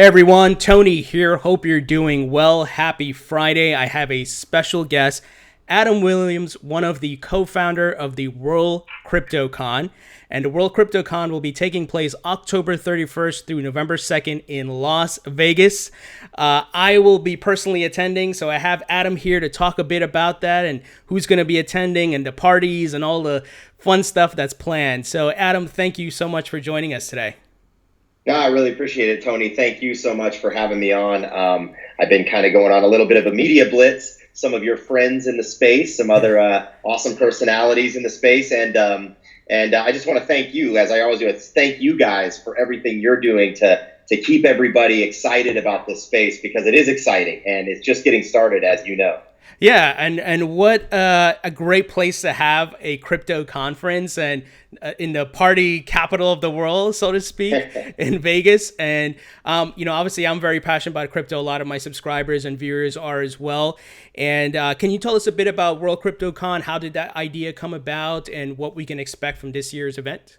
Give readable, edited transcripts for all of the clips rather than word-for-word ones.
Hey everyone, Tony here. Hope you're doing well. Happy Friday. I have a special guest, Adam Williams, one of the co-founder of the World CryptoCon. And the World CryptoCon will be taking place October 31st through November 2nd in Las Vegas. I will be personally attending, so I have Adam here to talk a bit about that and who's going to be attending and the parties and all the fun stuff that's planned. So Adam, thank you so much for joining us today. No, I really appreciate it, Tony. Thank you so much for having me on. I've been kind of going on a little bit of a media blitz. Some of your friends in the space, some other awesome personalities in the space, and I just want to thank you, as I always do. Thank you guys for everything you're doing to keep everybody excited about this space, because it is exciting and it's just getting started, as you know. Yeah, and what a great place to have a crypto conference and in the party capital of the world, so to speak, in Vegas. And, obviously I'm very passionate about crypto. A lot of my subscribers and viewers are as well. And can you tell us a bit about World CryptoCon? How did that idea come about and what we can expect from this year's event?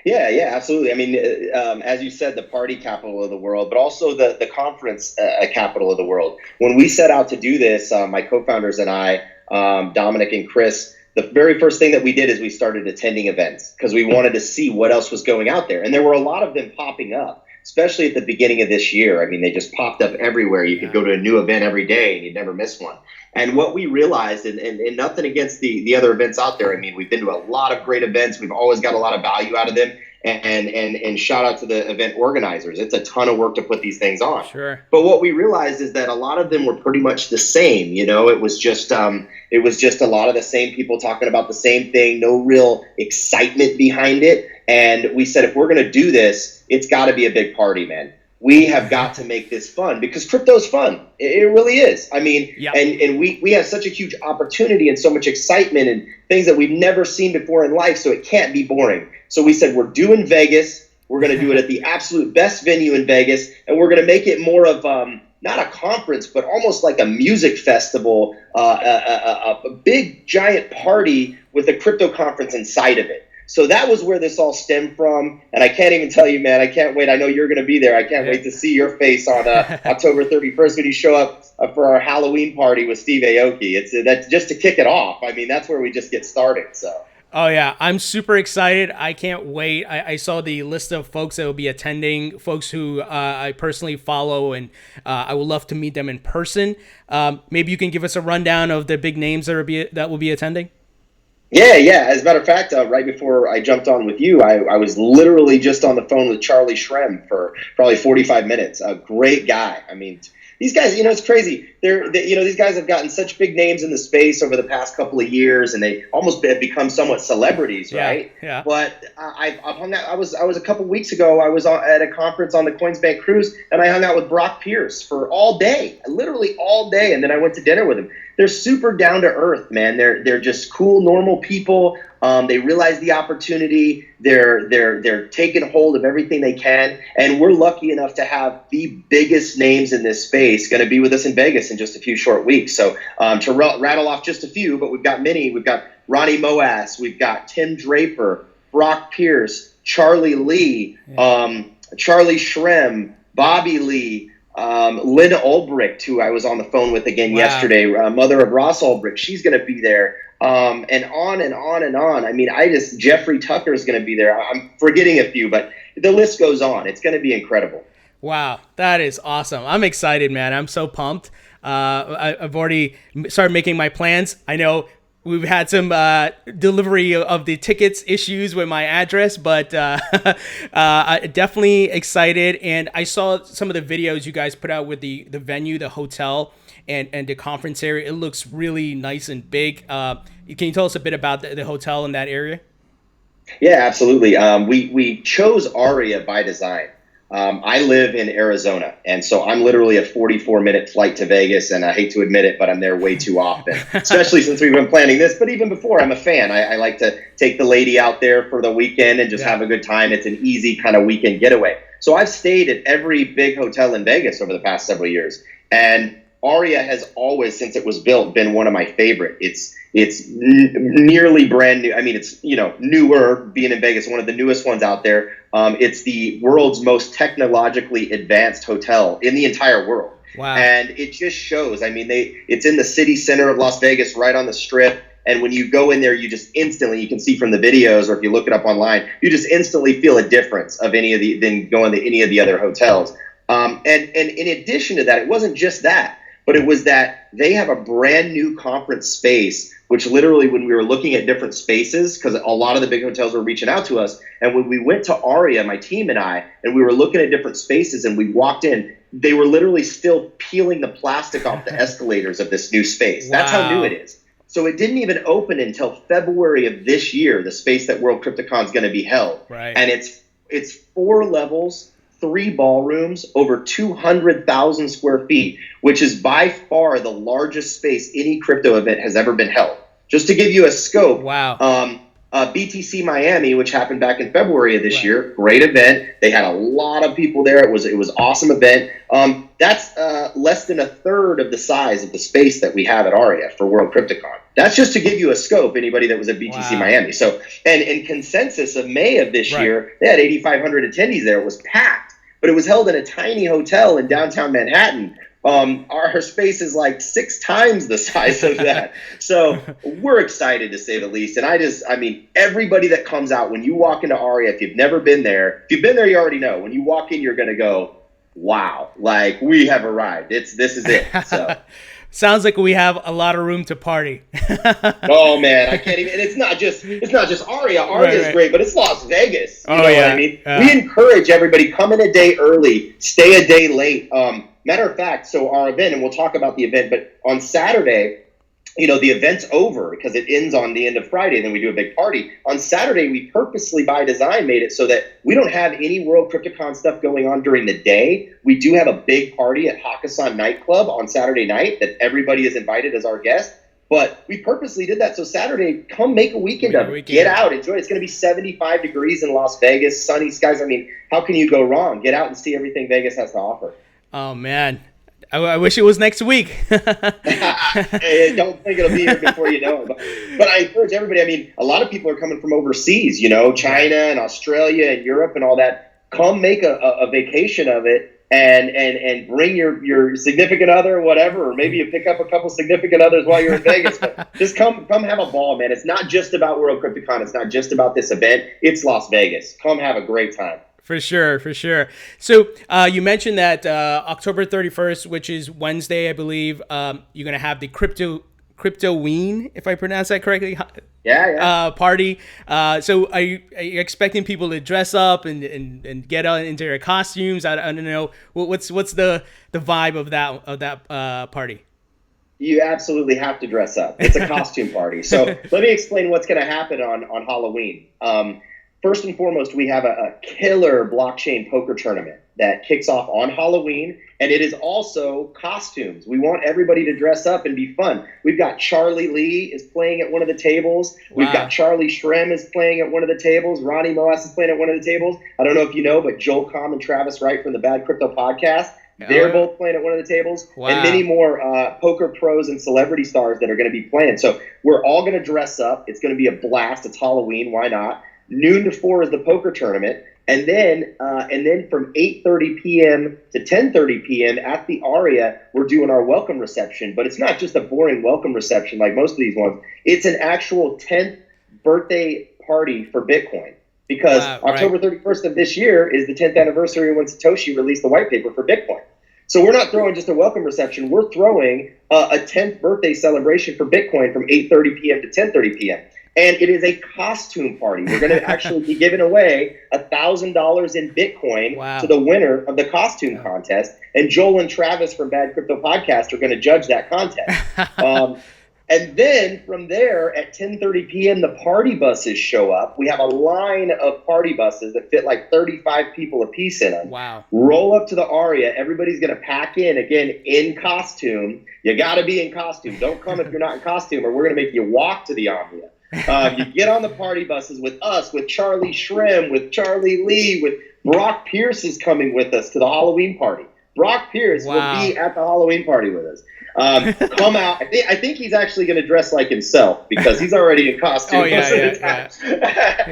Yeah, absolutely. I mean, as you said, the party capital of the world, but also the conference capital of the world. When we set out to do this, my co-founders and I, Dominic and Chris, the very first thing that we did is we started attending events because we wanted to see what else was going out there. And there were a lot of them popping up, especially at the beginning of this year. I mean, they just popped up everywhere. You could go to a new event every day and you'd never miss one. And what we realized, and nothing against the other events out there. I mean, we've been to a lot of great events. We've always got a lot of value out of them. And shout out to the event organizers. It's a ton of work to put these things on. Sure. But what we realized is that a lot of them were pretty much the same. It was just a lot of the same people talking about the same thing. No real excitement behind it. And we said, if we're going to do this, it's got to be a big party, man. We have got to make this fun because crypto's fun. It really is. I mean, Yep. and we have such a huge opportunity and so much excitement and things that we've never seen before in life, so it can't be boring. So we said, we're doing Vegas. We're going to do it at the absolute best venue in Vegas, and we're going to make it more of not a conference, but almost like a music festival, a big giant party with a crypto conference inside of it. So that was where this all stemmed from. And I can't even tell you, man, I can't wait. I know you're going to be there. I can't wait to see your face on October 31st when you show up for our Halloween party with Steve Aoki. That's just to kick it off. I mean, that's where we just get started. So. Oh, yeah. I'm super excited. I can't wait. I saw the list of folks that will be attending, folks who I personally follow, and I would love to meet them in person. Maybe you can give us a rundown of the big names that will be attending? Yeah. As a matter of fact, right before I jumped on with you, I was literally just on the phone with Charlie Shrem for probably 45 minutes. A great guy. I mean, these guys, it's crazy. These guys have gotten such big names in the space over the past couple of years, and they almost have become somewhat celebrities, right? Yeah. But I've hung out. I was a couple weeks ago. I was at a conference on the Coinsbank cruise, and I hung out with Brock Pierce for all day, literally all day, and then I went to dinner with him. They're super down to earth, man. They're just cool, normal people. They realize the opportunity. They're taking hold of everything they can, and we're lucky enough to have the biggest names in this space going to be with us in Vegas in just a few short weeks. So to rattle off just a few, but we've got many. We've got Ronnie Moas, we've got Tim Draper, Brock Pierce, Charlie Lee, Charlie Shrem, Bobby Lee. Lynn Ulbricht, who I was on the phone with again yesterday, mother of Ross Ulbricht, she's going to be there. And on and on and on. I mean, Jeffrey Tucker is going to be there. I'm forgetting a few, but the list goes on. It's going to be incredible. Wow, that is awesome. I'm excited, man. I'm so pumped. I've already started making my plans. I know we've had some delivery of the tickets issues with my address, but definitely excited. And I saw some of the videos you guys put out with the venue, the hotel, and the conference area. It looks really nice and big. Can you tell us a bit about the hotel in that area? Yeah, absolutely. We chose Aria by design. I live in Arizona, and so I'm literally a 44-minute flight to Vegas, and I hate to admit it, but I'm there way too often, especially since we've been planning this. But even before, I'm a fan. I like to take the lady out there for the weekend and just have a good time. It's an easy kind of weekend getaway. So I've stayed at every big hotel in Vegas over the past several years, and Aria has always, since it was built, been one of my favorite. It's nearly brand new. I mean, it's, newer, being in Vegas, one of the newest ones out there. It's the world's most technologically advanced hotel in the entire world. Wow. And it just shows. I mean, it's in the city center of Las Vegas, right on the Strip. And when you go in there, you just instantly, you can see from the videos, or if you look it up online, you just instantly feel a difference of than going to any of the other hotels. And in addition to that, it wasn't just that, but it was that they have a brand new conference space, which literally, when we were looking at different spaces, because a lot of the big hotels were reaching out to us, and when we went to Aria, my team and I, and we were looking at different spaces, and we walked in, they were literally still peeling the plastic off the escalators of this new space. Wow. That's how new it is. So it didn't even open until February of this year, the space that World CryptoCon is going to be held. Right. And it's 4 levels, 3 ballrooms, over 200,000 square feet, which is by far the largest space any crypto event has ever been held. Just to give you a scope, wow. BTC Miami, which happened back in February of this year, great event. They had a lot of people there. It was awesome event. That's less than a third of the size of the space that we have at Aria for World CryptoCon. That's just to give you a scope, anybody that was at BTC Miami. So, and in consensus of May of this year, they had 8,500 attendees there. It was packed, but it was held in a tiny hotel in downtown Manhattan. Our space is like 6 times the size of that. So we're excited, to say the least. And I mean, everybody that comes out, when you walk into Aria, if you've never been there, if you've been there, you already know. When you walk in, you're going to go, wow, like, we have arrived. This is it. So. Sounds like we have a lot of room to party. Oh man, I can't even. And it's not just Aria. Aria is great, but it's Las Vegas. You know what I mean? We encourage everybody, come in a day early, stay a day late. Matter of fact, so our event, and we'll talk about the event, but on Saturday, the event's over because it ends on the end of Friday. Then we do a big party. On Saturday, we purposely, by design, made it so that we don't have any World CryptoCon stuff going on during the day. We do have a big party at Hakkasan Nightclub on Saturday night that everybody is invited as our guest. But we purposely did that. So Saturday, come make a weekend of it. Get out, enjoy it. It's going to be 75 degrees in Las Vegas, sunny skies. I mean, how can you go wrong? Get out and see everything Vegas has to offer. Oh, man. I wish it was next week. Hey, don't think it'll be here before you know it. But I encourage everybody. I mean, a lot of people are coming from overseas, China and Australia and Europe and all that. Come make a vacation of it and bring your significant other or whatever, or maybe you pick up a couple significant others while you're in Vegas. But just come have a ball, man. It's not just about World CryptoCon. It's not just about this event. It's Las Vegas. Come have a great time. For sure. So you mentioned that October 31st, which is Wednesday, I believe, you're going to have the Cryptoween, if I pronounce that correctly. Party. So are you expecting people to dress up and get into their costumes? I don't know. What's the vibe of that party? You absolutely have to dress up. It's a costume party. So let me explain what's going to happen on Halloween. First and foremost, we have a killer blockchain poker tournament that kicks off on Halloween, and it is also costumes. We want everybody to dress up and be fun. We've got Charlie Lee is playing at one of the tables. Wow. We've got Charlie Shrem is playing at one of the tables. Ronnie Moas is playing at one of the tables. I don't know if you know, but Joel Comm and Travis Wright from the Bad Crypto Podcast, they're both playing at one of the tables. Wow. And many more poker pros and celebrity stars that are going to be playing. So we're all going to dress up. It's going to be a blast. It's Halloween. Why not? Noon to 4 is the poker tournament, and then from 8:30 p.m. to 10:30 p.m. at the Aria, we're doing our welcome reception. But it's not just a boring welcome reception like most of these ones. It's an actual 10th birthday party for Bitcoin, because October 31st of this year is the 10th anniversary when Satoshi released the white paper for Bitcoin. So we're not throwing just a welcome reception. We're throwing a 10th birthday celebration for Bitcoin from 8:30 p.m. to 10:30 p.m. And it is a costume party. We're going to actually be giving away $1,000 in Bitcoin to the winner of the costume contest. And Joel and Travis from Bad Crypto Podcast are going to judge that contest. And then from there at 10:30 p.m., the party buses show up. We have a line of party buses that fit like 35 people apiece in them. Wow. Roll up to the Aria. Everybody's going to pack in, again, in costume. You got to be in costume. Don't come if you're not in costume, or we're going to make you walk to the Aria. You get on the party buses with us, with Charlie Shrem, with Charlie Lee, with Brock Pierce is coming with us to the Halloween party. Brock Pierce will be at the Halloween party with us. Come out. I think he's actually going to dress like himself because he's already in costume Oh, yeah, most of yeah, the time.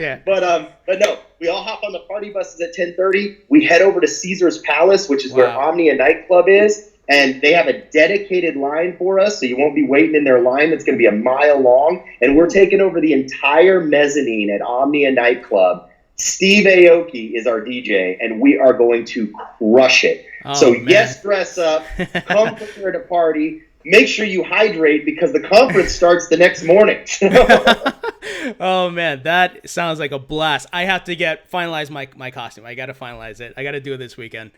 yeah. But no, we all hop on the party buses at 10:30. We head over to Caesar's Palace, which is where Wow. Omnia nightclub is. And they have a dedicated line for us, so you won't be waiting in their line. That's going to be a mile long. And we're taking over the entire mezzanine at Omnia nightclub. Steve Aoki is our DJ, and we are going to crush it. Oh, so, man. yes, dress up, come prepare to party. Make sure you hydrate because the conference starts the next morning. Oh, man, that sounds like a blast. I have to finalize my costume. I got to finalize it. I got to do it this weekend.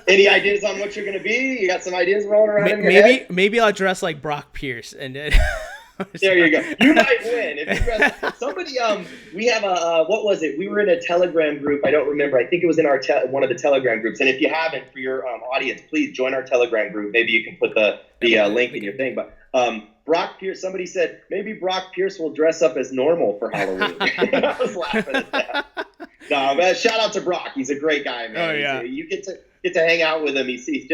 Any ideas on what you're going to be? You got some ideas rolling around in your head? Maybe I'll dress like Brock Pierce and there you go. You might win if you dress. Somebody, we have what was it? We were in a Telegram group. I don't remember. I think it was in our one of the Telegram groups. And if you haven't, for your audience, please join our Telegram group. Maybe you can put the link in your thing. But Brock Pierce. Somebody said maybe Brock Pierce will dress up as normal for Halloween. I was laughing at that. No, man, shout out to Brock. He's a great guy, man. Oh, yeah. You get to hang out with him. He's he's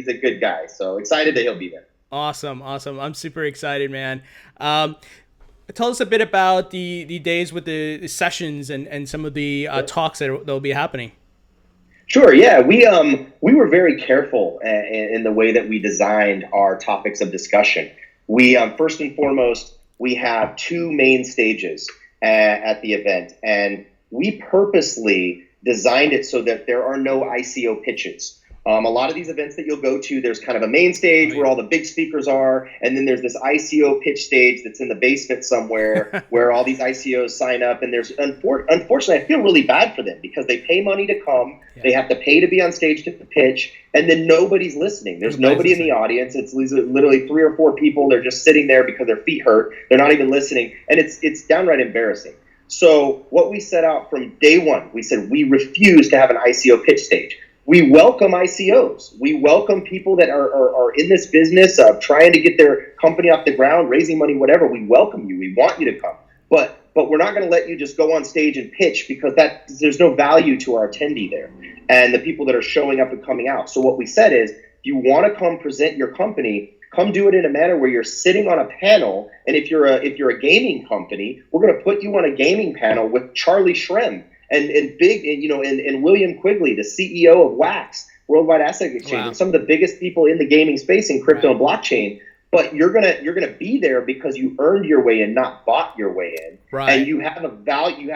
a good guy. So excited that he'll be there. Awesome. I'm super excited, man. Tell us a bit about the days with the sessions and some of the talks that will be happening. Sure. Yeah, we were very careful in the way that we designed our topics of discussion. We first and foremost, we have two main stages at the event, and we purposely designed it so that there are no ICO pitches. A lot of these events that you'll go to, there's kind of a main stage where all the big speakers are, and then there's this ICO pitch stage that's in the basement somewhere where all these ICOs sign up. And there's unfortunately, I feel really bad for them because they pay money to come, they have to pay to be on stage to pitch, and then nobody's listening. There's nobody in the audience. It's literally 3 or 4 people. They're just sitting there because their feet hurt. They're not even listening, and it's downright embarrassing. So what we set out from day one, we said we refuse to have an ICO pitch stage. We welcome ICOs. We welcome people that are in this business of trying to get their company off the ground, raising money, whatever. We welcome you. We want you to come. But we're not going to let you just go on stage and pitch because there's no value to our attendee there and the people that are showing up and coming out. So what we said is, if you want to come present your company, come do it in a manner where you're sitting on a panel. And if you're a gaming company, we're going to put you on a gaming panel with Charlie Shrem. And William Quigley, the CEO of Wax, Worldwide Asset Exchange, and some of the biggest people in the gaming space in crypto and blockchain. But you're gonna be there because you earned your way in, not bought your way in. Right. And you have value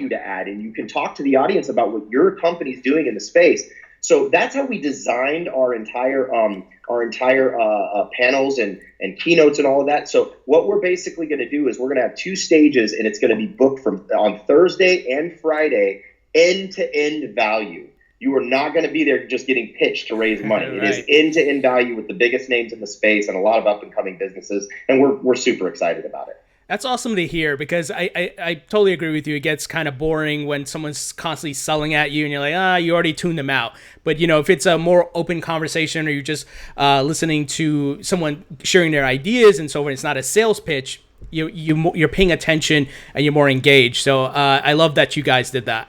to add, and you can talk to the audience about what your company's doing in the space. So that's how we designed our entire panels and keynotes and all of that. So what we're basically going to do is we're going to have 2 stages, and it's going to be booked on Thursday and Friday, end-to-end value. You are not going to be there just getting pitched to raise money. Right. It is end-to-end value with the biggest names in the space and a lot of up-and-coming businesses, and we're super excited about it. That's awesome to hear because I totally agree with you. It gets kind of boring when someone's constantly selling at you and you're like, you already tuned them out. But, if it's a more open conversation or you're just listening to someone sharing their ideas and so when it's not a sales pitch, you're paying attention and you're more engaged. So I love that you guys did that.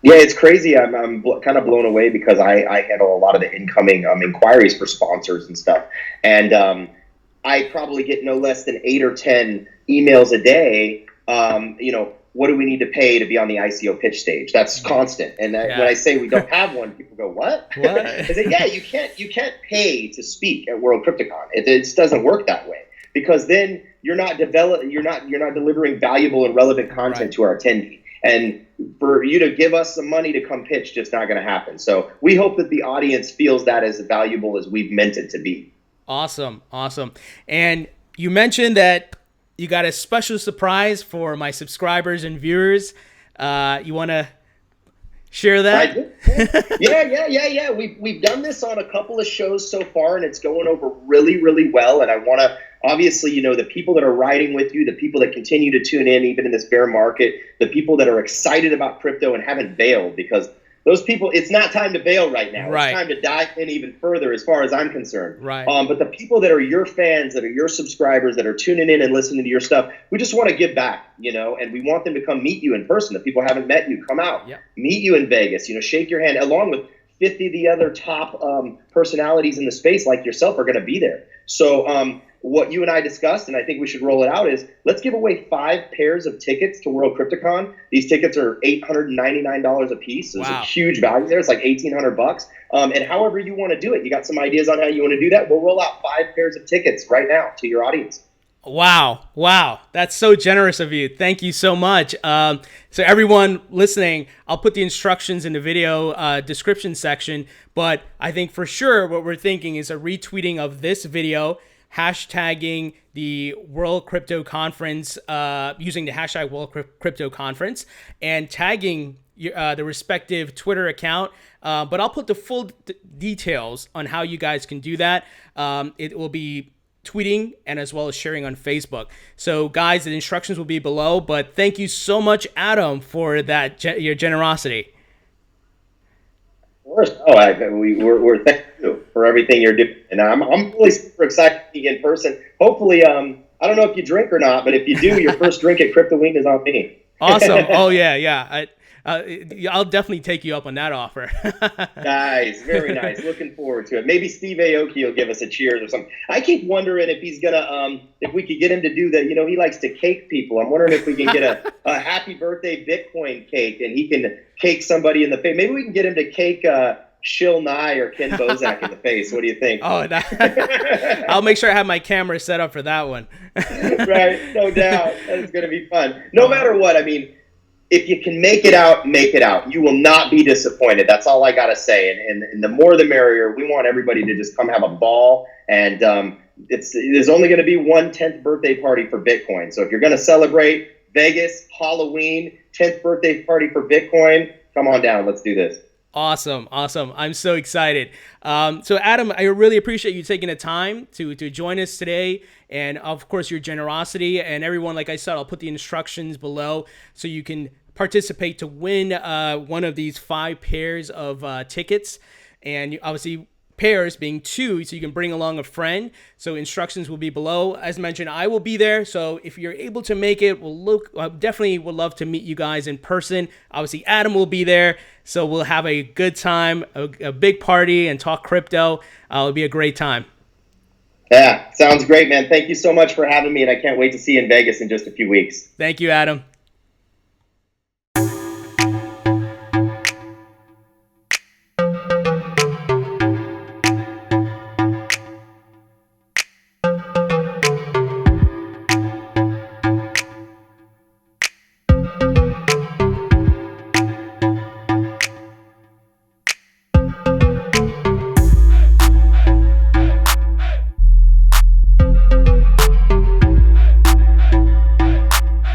Yeah, it's crazy. I'm kind of blown away because I handle a lot of the incoming inquiries for sponsors and stuff. And I probably get no less than 8 or 10 emails a day. What do we need to pay to be on the ICO pitch stage? That's constant. And when I say we don't have one, people go, "What?" I say, "Yeah, you can't pay to speak at World CryptoCon. It doesn't work that way because then you're not delivering valuable and relevant content to our attendee. And for you to give us some money to come pitch, just not going to happen. So we hope that the audience feels that as valuable as we've meant it to be." Awesome. And you mentioned that you got a special surprise for my subscribers and viewers. You want to share that? Yeah. We've done this on a couple of shows so far, and it's going over really, really well. And I want to, obviously, the people that are riding with you, the people that continue to tune in even in this bear market, the people that are excited about crypto and haven't bailed, because those people, it's not time to bail right now. Right. It's time to dive in even further as far as I'm concerned. Right. But the people that are your fans, that are your subscribers, that are tuning in and listening to your stuff, we just want to give back, and we want them to come meet you in person. The people who haven't met you, come out, meet you in Vegas, shake your hand, along with 50 of the other top personalities in the space like yourself are going to be there. So what you and I discussed, and I think we should roll it out, is let's give away 5 pairs of tickets to World CryptoCon. These tickets are $899 a piece. So there's a huge value there. It's like $1,800. And however you want to do it, you got some ideas on how you want to do that? We'll roll out 5 pairs of tickets right now to your audience. Wow. That's so generous of you. Thank you so much. So everyone listening, I'll put the instructions in the video description section, but I think for sure what we're thinking is a retweeting of this video, hashtagging the World Crypto Conference, using the hashtag World Crypto Conference, and tagging the respective Twitter account. But I'll put the full details on how you guys can do that. It will be tweeting and as well as sharing on Facebook. So guys, the instructions will be below, but thank you so much, Adam, for that, your generosity. Of course. We're thank you for everything you're doing. And I'm really super excited to be in person. Hopefully, I don't know if you drink or not, but if you do, your first drink at Crypto Week is on me. Awesome. Oh yeah. I'll definitely take you up on that offer. Nice, very nice. Looking forward to it. Maybe Steve Aoki will give us a cheers or something. I keep wondering if he's gonna, if we could get him to do that. You know, he likes to cake people. I'm wondering if we can get a happy birthday Bitcoin cake, and he can cake somebody in the face. Maybe we can get him to cake Shil Nye or Ken Bozak in the face. What do you think? Oh, I'll make sure I have my camera set up for that one. Right, no doubt. That's gonna be fun. No matter what, I mean, if you can make it out, make it out. You will not be disappointed. That's all I got to say. And the more the merrier. We want everybody to just come have a ball. And there's only going to be one 10th birthday party for Bitcoin. So if you're going to celebrate Vegas, Halloween, 10th birthday party for Bitcoin, come on down. Let's do this. Awesome. I'm so excited. So Adam, I really appreciate you taking the time to join us today, and of course your generosity. And everyone, like I said, I'll put the instructions below so you can participate to win one of these 5 pairs of tickets. And obviously pairs being 2, so you can bring along a friend. So instructions will be below. As mentioned, I will be there. So if you're able to make it, definitely would love to meet you guys in person. Obviously, Adam will be there. So we'll have a good time, a big party, and talk crypto. It'll be a great time. Yeah, sounds great, man. Thank you so much for having me, and I can't wait to see you in Vegas in just a few weeks. Thank you, Adam.